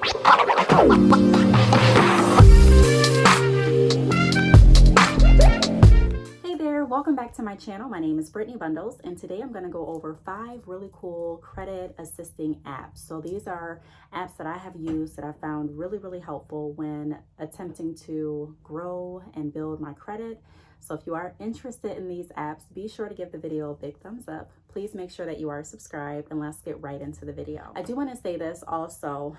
Hey there, welcome back to my channel. My name is Brittney Bundles, and today I'm going to go over 5 really cool credit assisting apps. So these are apps that I have used that I found really helpful when attempting to grow and build my credit. So if you are interested in these apps, be sure to give the video a big thumbs up. Please make sure that you are subscribed, and let's get right into the video. I do want to say this also.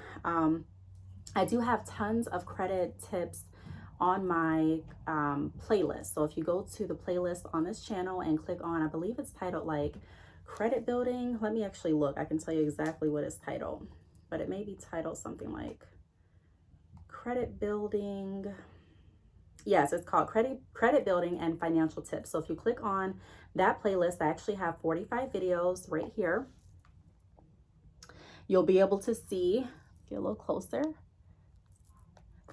I do have tons of credit tips on my playlist. So if you go to the playlist on this channel and click on, I believe it's titled like credit building. Let me actually look. I can tell you exactly what it's titled, but it may be titled something like credit building. Yes, it's called credit building and financial tips. So if you click on that playlist, I actually have 45 videos right here. You'll be able to see, get a little closer.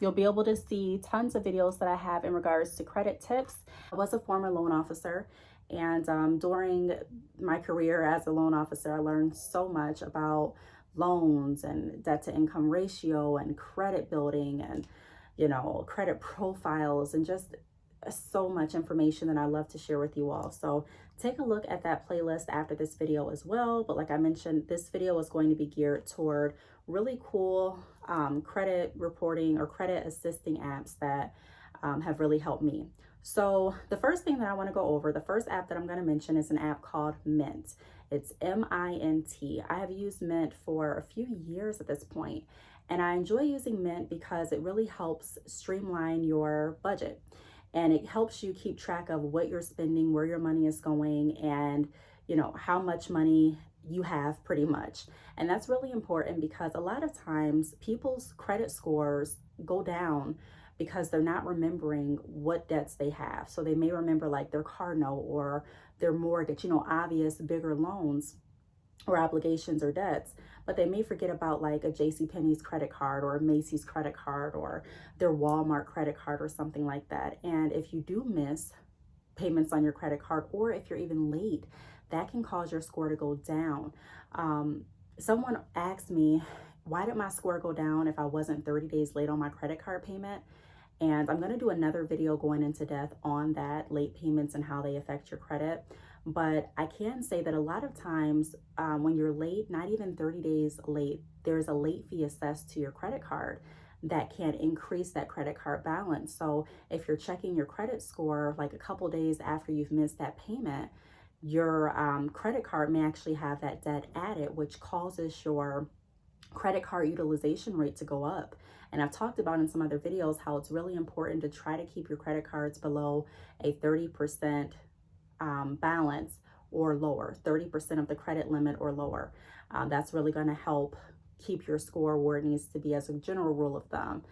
You'll be able to see tons of videos that I have in regards to credit tips. I was a former loan officer, and during my career as a loan officer, I learned so much about loans and debt to income ratio and credit building and, you know, credit profiles and just so much information that I love to share with you all. So take a look at that playlist after this video as well. But like I mentioned, this video is going to be geared toward really cool credit reporting or credit assisting apps that have really helped me. So the first thing that I want to go over, the first app that I'm going to mention is an app called Mint. It's M-I-N-T. I have used Mint for a few years at this point, and I enjoy using Mint because it really helps streamline your budget. And it helps you keep track of what you're spending, where your money is going, and you know how much money you have pretty much. And that's really important because a lot of times people's credit scores go down because they're not remembering what debts they have. So they may remember like their car note or their mortgage, you know, obvious bigger loans or obligations or debts, but they may forget about like a JCPenney's credit card or a Macy's credit card or their Walmart credit card or something like that. And if you do miss payments on your credit card, or if you're even late, that can cause your score to go down. Someone asked me, why did my score go down if I wasn't 30 days late on my credit card payment? And I'm going to do another video going into depth on that, late payments and how they affect your credit. But I can say that a lot of times when you're late, not even 30 days late, there's a late fee assessed to your credit card that can increase that credit card balance. So if you're checking your credit score like a couple days after you've missed that payment, your credit card may actually have that debt added, which causes your credit card utilization rate to go up. And I've talked about in some other videos how it's really important to try to keep your credit cards below a 30% balance or lower, 30% of the credit limit or lower. That's really going to help keep your score where it needs to be as a general rule of thumb.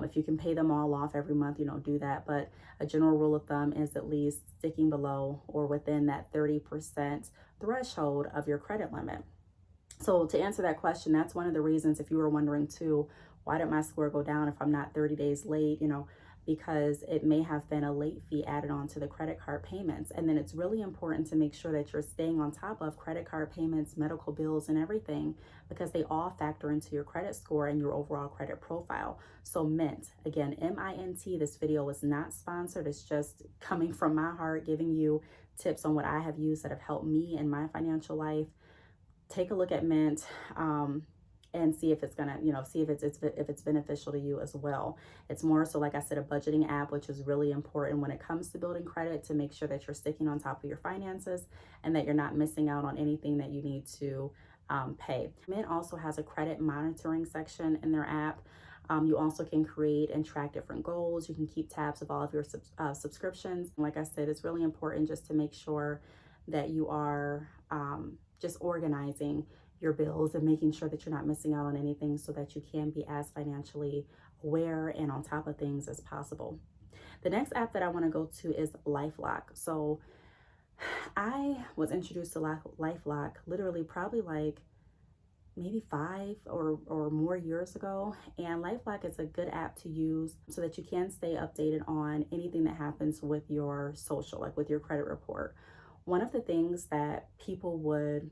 If you can pay them all off every month, you know, do that. But a general rule of thumb is at least sticking below or within that 30% threshold of your credit limit. So to answer that question, that's one of the reasons, if you were wondering too, why did my score go down if I'm not 30 days late, you know, because it may have been a late fee added on to the credit card payments. And then it's really important to make sure that you're staying on top of credit card payments, medical bills, and everything, because they all factor into your credit score and your overall credit profile. So Mint, again, M-I-N-T, this video was not sponsored. It's just coming from my heart, giving you tips on what I have used that have helped me in my financial life. Take a look at Mint. And see if it's gonna, you know, see if it's beneficial to you as well. It's more so, like I said, a budgeting app, which is really important when it comes to building credit, to make sure that you're sticking on top of your finances and that you're not missing out on anything that you need to pay. Mint also has a credit monitoring section in their app. You also can create and track different goals. You can keep tabs of all of your subscriptions. Like I said, it's really important just to make sure that you are just organizing your bills and making sure that you're not missing out on anything so that you can be as financially aware and on top of things as possible. The next app that I want to go to is Lifelock. So I was introduced to Lifelock literally probably like maybe 5 or more years ago. And Lifelock is a good app to use so that you can stay updated on anything that happens with your social, like with your credit report. One of the things that people would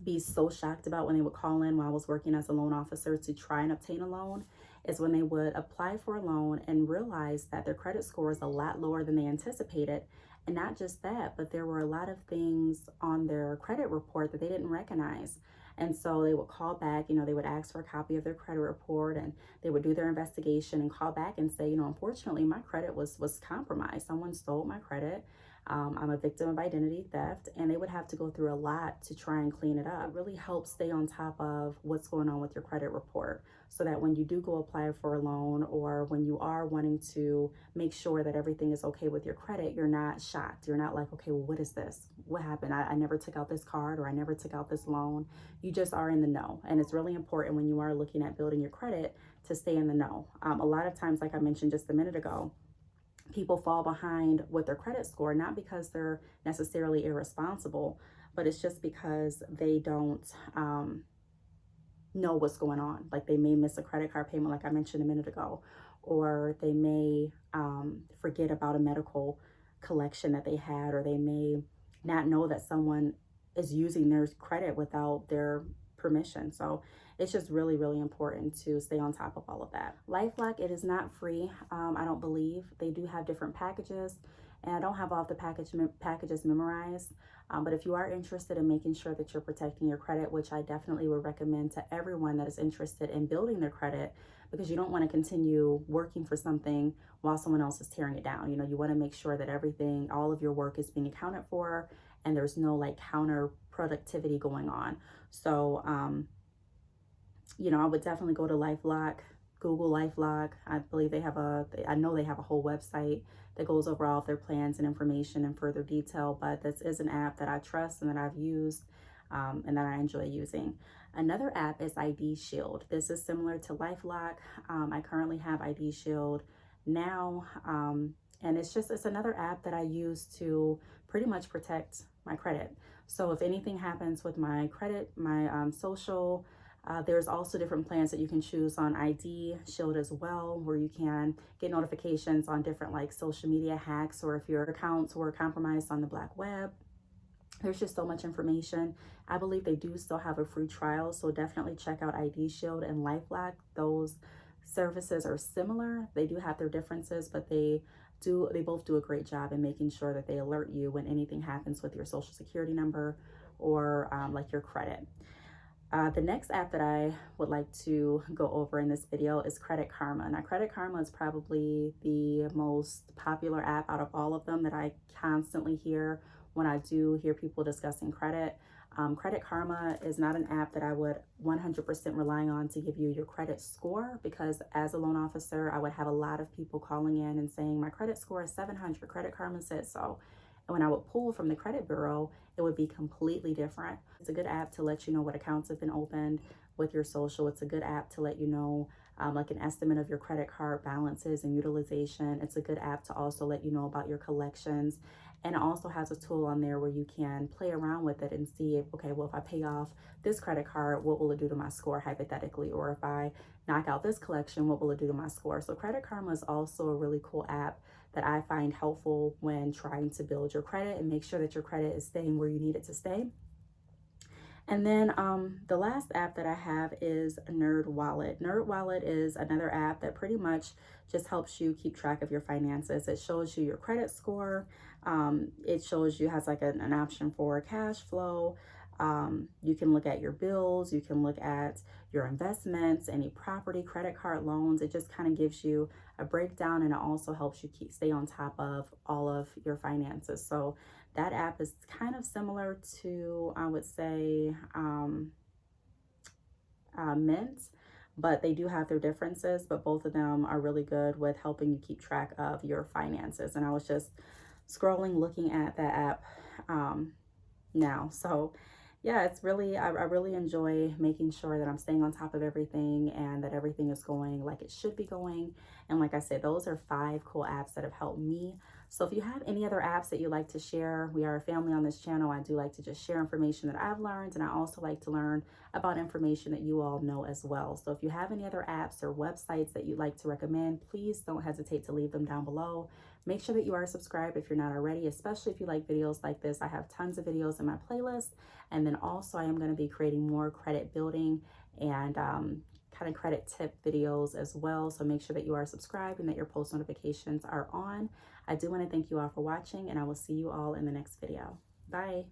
be so shocked about when they would call in while I was working as a loan officer to try and obtain a loan is when they would apply for a loan and realize that their credit score is a lot lower than they anticipated. And not just that, but there were a lot of things on their credit report that they didn't recognize. And so they would call back, they would ask for a copy of their credit report, and they would do their investigation and call back and say, unfortunately, my credit was compromised. Someone stole my credit. I'm a victim of identity theft, and they would have to go through a lot to try and clean it up. It really helps stay on top of what's going on with your credit report, so that when you do go apply for a loan, or when you are wanting to make sure that everything is okay with your credit, you're not shocked. You're not like, okay, well, what is this? What happened? I never took out this card, or I never took out this loan. You just are in the know. And it's really important when you are looking at building your credit to stay in the know. A lot of times, like I mentioned just a minute ago, people fall behind with their credit score, not because they're necessarily irresponsible, but it's just because they don't know what's going on. Like, they may miss a credit card payment, like I mentioned a minute ago, or they may forget about a medical collection that they had, or they may not know that someone is using their credit without their permission. So it's just really, really important to stay on top of all of that. Lifelock, it is not free. I don't believe. They do have different packages, and I don't have all of the packages memorized. But if you are interested in making sure that you're protecting your credit, which I definitely would recommend to everyone that is interested in building their credit, because you don't want to continue working for something while someone else is tearing it down. You want to make sure that everything, all of your work is being accounted for, and there's no like counter productivity going on. So, I would definitely go to LifeLock, Google LifeLock. I believe I know they have a whole website that goes over all of their plans and information in further detail, but this is an app that I trust and that I've used and that I enjoy using. Another app is ID Shield. This is similar to LifeLock. I currently have ID Shield now, and it's another app that I use to pretty much protect my credit. So if anything happens with my credit, my social, there's also different plans that you can choose on ID Shield as well, where you can get notifications on different like social media hacks, or if your accounts were compromised on the black web. There's just so much information. I believe they do still have a free trial, so definitely check out ID Shield and LifeLock. Those services are similar. They do have their differences, but they both do a great job in making sure that they alert you when anything happens with your social security number or like your credit. The next app that I would like to go over in this video is Credit Karma. Now, Credit Karma is probably the most popular app out of all of them that I constantly hear when I do hear people discussing credit. Credit Karma is not an app that I would 100% rely on to give you your credit score, because as a loan officer, I would have a lot of people calling in and saying, my credit score is 700, Credit Karma says so. And when I would pull from the credit bureau, it would be completely different. It's a good app to let you know what accounts have been opened with your social. It's a good app to let you know like an estimate of your credit card balances and utilization. It's a good app to also let you know about your collections. And it also has a tool on there where you can play around with it and see if, okay, well, if I pay off this credit card, what will it do to my score hypothetically? Or if I knock out this collection, what will it do to my score? So Credit Karma is also a really cool app that I find helpful when trying to build your credit and make sure that your credit is staying where you need it to stay. And then the last app that I have is NerdWallet. NerdWallet is another app that pretty much just helps you keep track of your finances. It shows you your credit score. It shows you, has like an option for cash flow. You can look at your bills. You can look at your investments, any property, credit card loans. It just kind of gives you a breakdown, and it also helps you stay on top of all of your finances. So that app is kind of similar to, I would say, Mint, but they do have their differences, but both of them are really good with helping you keep track of your finances. And I was just scrolling, looking at that app now. So yeah, it's really, I really enjoy making sure that I'm staying on top of everything and that everything is going like it should be going. And like I said, those are 5 cool apps that have helped me So if you have any other apps that you'd like to share, we are a family on this channel. I do like to just share information that I've learned, and I also like to learn about information that you all know as well. So if you have any other apps or websites that you'd like to recommend, please don't hesitate to leave them down below. Make sure that you are subscribed if you're not already, especially if you like videos like this. I have tons of videos in my playlist. And then also I am going to be creating more credit building and kind of credit tip videos as well. So make sure that you are subscribed and that your post notifications are on. I do want to thank you all for watching, and I will see you all in the next video. Bye.